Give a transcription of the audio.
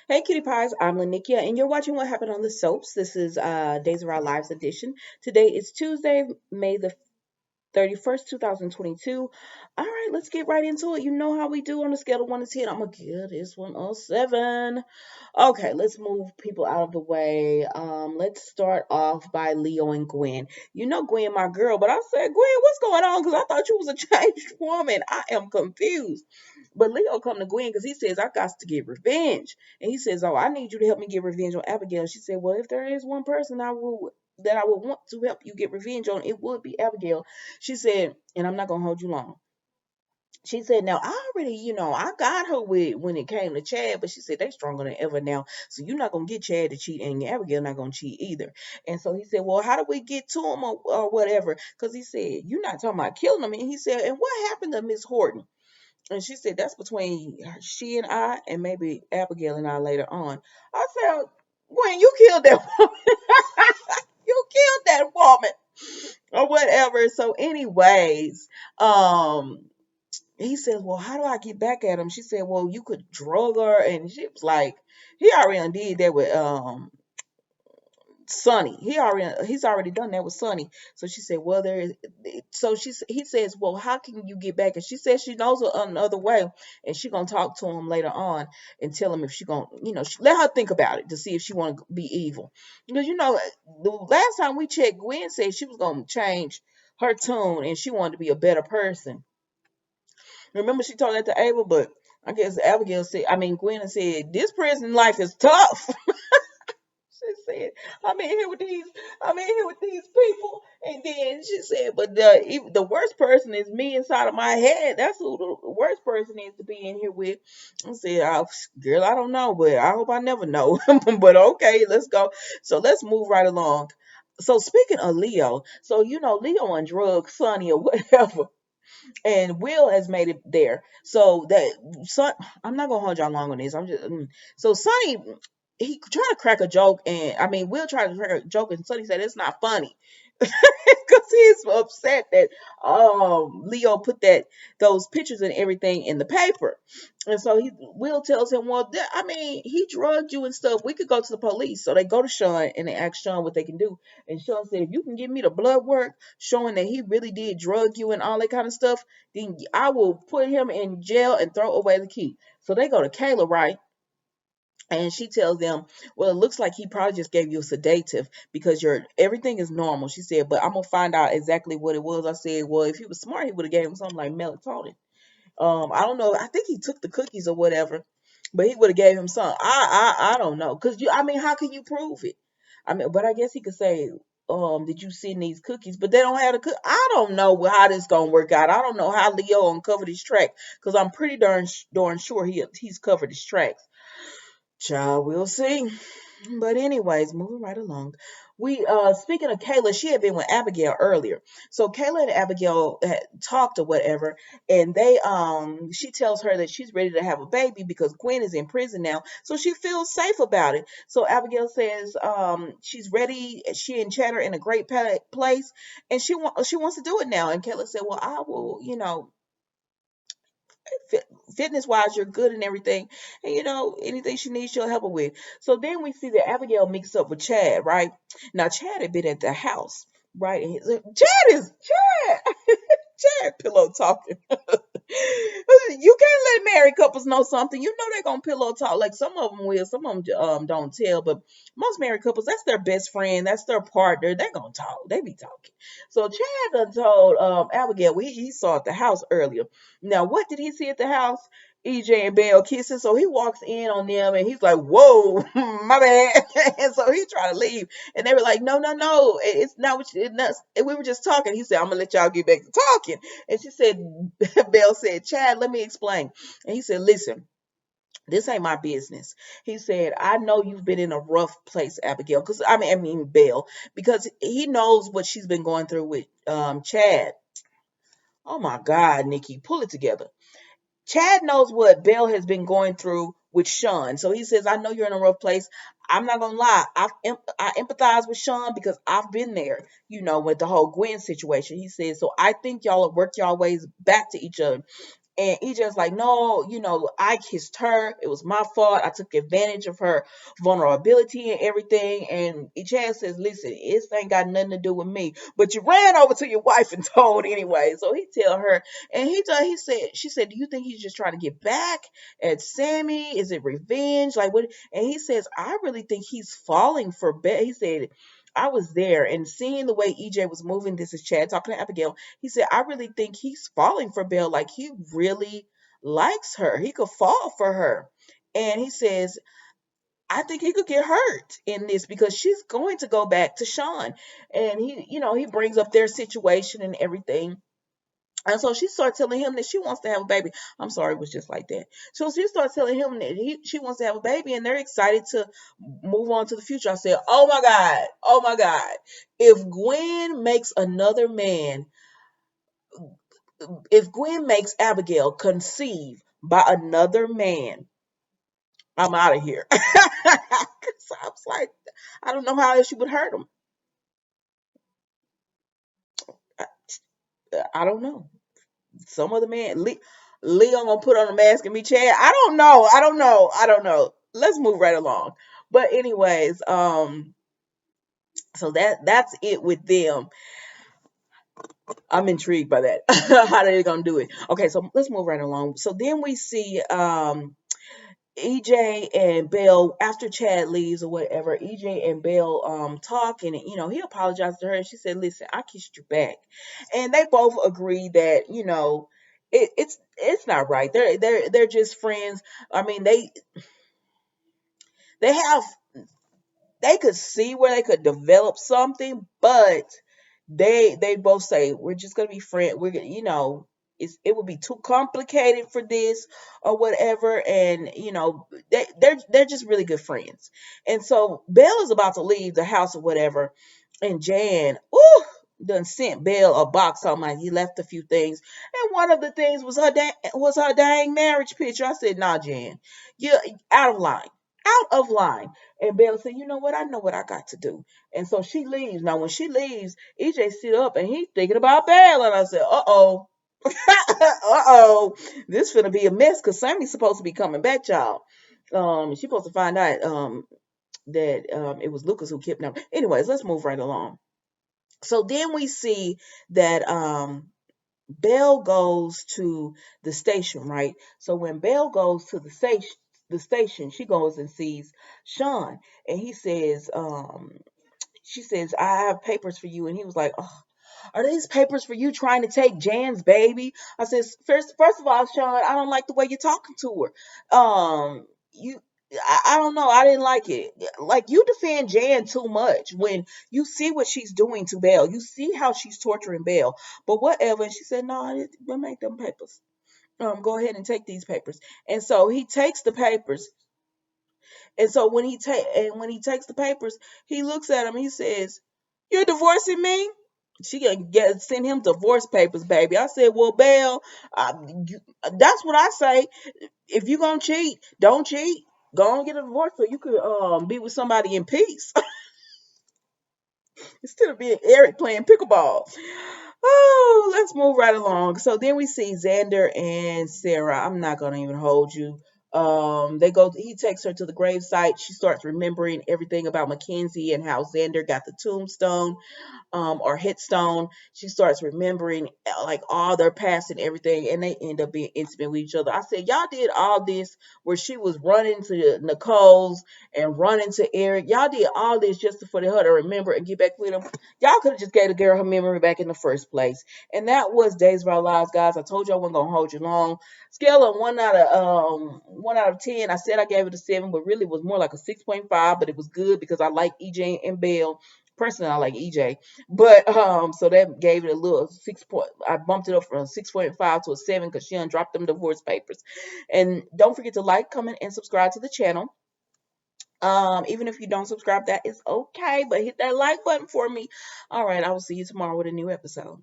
Hey, Kitty Pies, I'm Lanikia, and you're watching What Happened on the Soaps. This is Days of Our Lives edition. Today is Tuesday, May the 31st, 2022. All right, let's get right into it. You know how we do on a scale of 1 to 10. I'm going to give this one a 7. Okay, let's move people out of the way. Let's start off by Leo and Gwen. You know Gwen, my girl, but I said, Gwen, what's going on? Because I thought you was a changed woman. I am confused. But Leo come to Gwen because he says, I got to get revenge. And he says, oh, I need you to help me get revenge on Abigail. She said, well, if there is one person that I would want to help you get revenge on, it would be Abigail. She said, and I'm not gonna hold you long. She said, now I already, I got her with when it came to Chad, but she said they stronger than ever now. So you're not gonna get Chad to cheat, and Abigail not gonna cheat either. And so he said, well, how do we get to him or whatever? Because he said, you're not talking about killing him. And he said, and what happened to Miss Horton? And she said, that's between she and I, and maybe Abigail and I later on. I said, when you killed that woman, you killed that woman or whatever. So, anyways, he says, well, how do I get back at him? She said, well, you could drug her, and she was like, he already did that with Sonny. He's already done that with Sonny. So she said, well, there is. So he says, well, how can you get back? And she says she knows another way, and she gonna talk to him later on and tell him if she gonna, let her think about it to see if she want to be evil. Because the last time we checked, Gwen said she was gonna change her tune and she wanted to be a better person. Remember, she told that to Abel, but I guess Abigail said, I mean, Gwen said, this prison life is tough. She said, I'm in here with these people. And then she said, but the worst person is me inside of my head. That's who the worst person is to be in here with. I said, oh, girl, I don't know, but I hope I never know. But okay, let's go. So let's move right along. So speaking of Leo, so Leo on drugs, Sonny or whatever, and Will has made it there. So that son, I'm not gonna hold y'all long on this. So Sonny, he tried to crack a joke, and I mean, Will tried to crack a joke, and Sonny said it's not funny because he's upset that Leo put those pictures and everything in the paper. And so Will tells him, well, I mean, he drugged you and stuff. We could go to the police. So they go to Sean and they ask Sean what they can do. And Sean said, if you can give me the blood work showing that he really did drug you and all that kind of stuff, then I will put him in jail and throw away the key. So they go to Kayla, right? And she tells them, well, it looks like he probably just gave you a sedative because your everything is normal. She said, but I'm gonna find out exactly what it was. I said, well, if he was smart, he would have gave him something like melatonin. I don't know. I think he took the cookies or whatever, but he would have gave him some. I don't know, cause I mean, how can you prove it? I mean, but I guess he could say, did you send these cookies? But they don't have the cook. I don't know how this gonna work out. I don't know how Leo uncovered his track, cause I'm pretty darn sure he's covered his tracks. Child, we'll see. But anyways, moving right along. We speaking of Kayla, she had been with Abigail earlier. So Kayla and Abigail had talked or whatever, and they she tells her that she's ready to have a baby because Gwen is in prison now. So she feels safe about it. So Abigail says she's ready, she and Chad are in a great place, and she wants to do it now. And Kayla said, well, I will, fitness wise, you're good and everything. And anything she needs, she'll help her with. So then we see that Abigail mixed up with Chad, right? Now Chad had been at the house, right? And Chad. Chad pillow talking. You can't let married couples know something. You know they're gonna pillow talk. Like some of them will, some of them don't tell. But most married couples, that's their best friend, that's their partner. They're gonna talk. They be talking. So Chad done told Abigail he saw at the house earlier. Now what did he see at the house? EJ and Belle kissing. So he walks in on them and he's like, "Whoa, my bad." And so he tried to leave, and they were like, "No, no, no, it's not what you, it's not, we were just talking." He said, "I'm gonna let y'all get back to talking." And she said, Belle said, "Chad, let me explain." And he said, "Listen, this ain't my business." He said, "I know you've been in a rough place, Abigail, because I mean Belle, because he knows what she's been going through with Chad." Oh my God, Nikki, pull it together. Chad knows what Belle has been going through with Sean. So he says, I know you're in a rough place. I'm not going to lie. I empathize with Sean because I've been there, with the whole Gwen situation. He says, so I think y'all will work y'all ways back to each other. And EJ's like, no, I kissed her. It was my fault. I took advantage of her vulnerability and everything. And EJ says, listen, this ain't got nothing to do with me. But you ran over to your wife and told anyway. So he tell her, and she said, do you think he's just trying to get back at Sammy? Is it revenge? Like what? And he says, I really think he's falling for Belle. He said, I was there and seeing the way EJ was moving. This is Chad talking to Abigail. He said, I really think he's falling for Belle. Like he really likes her. He could fall for her. And he says, I think he could get hurt in this because she's going to go back to Sean. And he brings up their situation and everything. And so she started telling him that she wants to have a baby. I'm sorry, it was just like that. So she started telling him that she wants to have a baby, and they're excited to move on to the future. I said, oh my God, oh my God. If Gwen makes another man, if Gwen makes Abigail conceive by another man, I'm out of here. So I was like, I don't know how else you would hurt him. I, I don't know. Some other man, Leon gonna put on a mask and be Chad. I don't know. I don't know. I don't know. Let's move right along. But anyways, so that's it with them. I'm intrigued by that. How they gonna do it? Okay, so let's move right along. So then we see EJ and Belle after Chad leaves or whatever. EJ and Belle talk, and he apologized to her, and she said, "Listen, I kissed you back," and they both agree that it's not right. They're just friends. I mean, they have they could see where they could develop something, but they both say we're just gonna be friends. We're gonna, it would be too complicated for this or whatever, and they're just really good friends. And so Belle is about to leave the house or whatever, and Jan, done sent Belle a box talking about he left a few things, and one of the things was her dang marriage picture. I said, "Nah, Jan, you're out of line, out of line." And Belle said, "You know what? I know what I got to do." And so she leaves. Now, when she leaves, EJ sit up and he's thinking about Belle. And I said, uh-oh. Uh-oh. This finna be a mess because Sammy's supposed to be coming back, y'all. She's supposed to find out that it was Lucas who kidnapped her. Anyways, let's move right along. So then we see that Belle goes to the station, right? So when Belle goes to the station, she goes and sees Sean, and she says, "I have papers for you," and he was like, "Oh, are these papers for you trying to take Jan's baby?" I said, first of all, Sean, I don't like the way you're talking to her. I don't know. I didn't like it. Like you defend Jan too much when you see what she's doing to Belle. You see how she's torturing Belle. But whatever. And she said, "No, we'll make them papers. Go ahead and take these papers." And so he takes the papers. And so when he takes the papers, he looks at him. He says, "You're divorcing me?" She gonna send him divorce papers, baby. I said, "Well, Belle, that's what I say. If you gonna cheat, don't cheat. Go and get a divorce so you could be with somebody in peace instead of being Eric playing pickleball." Oh, let's move right along. So then we see Xander and Sarah. I'm not gonna even hold you. He takes her to the gravesite. She starts remembering everything about Mackenzie and how Xander got the tombstone or headstone. She starts remembering like all their past and everything, and they end up being intimate with each other. I said, y'all did all this where she was running to Nicole's and running to Eric. Y'all did all this just for her to remember and get back with him. Y'all could have just gave the girl her memory back in the first place. And that was Days of Our Lives, guys. I told you I wasn't gonna hold you long. Scale of 1 out of 10. I said I gave it a 7, but really it was more like a 6.5. But it was good because I like EJ and Belle. Personally, I like EJ. But so that gave it a little 6 point. I bumped it up from a 6.5 to a 7 because she undropped them divorce papers. And don't forget to like, comment, and subscribe to the channel. Even if you don't subscribe, that is okay. But hit that like button for me. All right, I will see you tomorrow with a new episode.